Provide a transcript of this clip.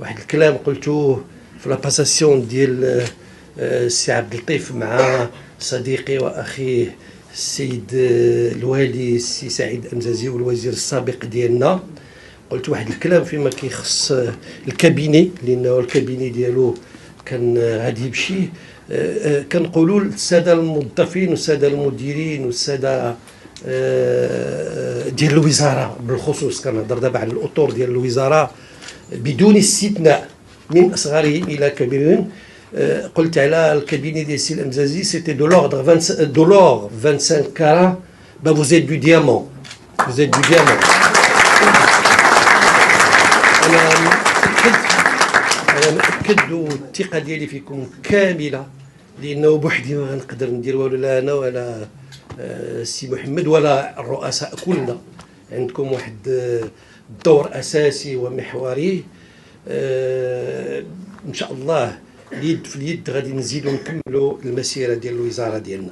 واحد الكلام قلتوه في لا باساسيون ديال السي عبد اللطيف مع صديقي واخيه السيد الوالي السي سعيد أمزازي والوزير السابق ديالنا. قلت واحد الكلام فيما كيخص الكابيني، لانه الكابيني ديالو كان غادي يمشي. كنقولوا للساده الموظفين والساده المديرين والساده ديال الوزاره بالخصوص، كنهضر دابا على الاطر ديال الوزاره بدون استثناء من اصغرهم الى كبيرهم. قلت على الكابيني ديال السي الأمزازي سيتي دو لوردر 25 كارات. vous êtes du diamant. vous êtes du diamant. انا مأكد والثقه ديالي فيكم كامله، لانه بوحدي ما غنقدر ندير والو، لا انا ولا السي محمد ولا الرؤساء كلنا. عندكم واحد الدور اساسي ومحوري. ان شاء الله اليد في اليد غادي نزيدوا نكملوا المسيره ديال الوزاره ديالنا.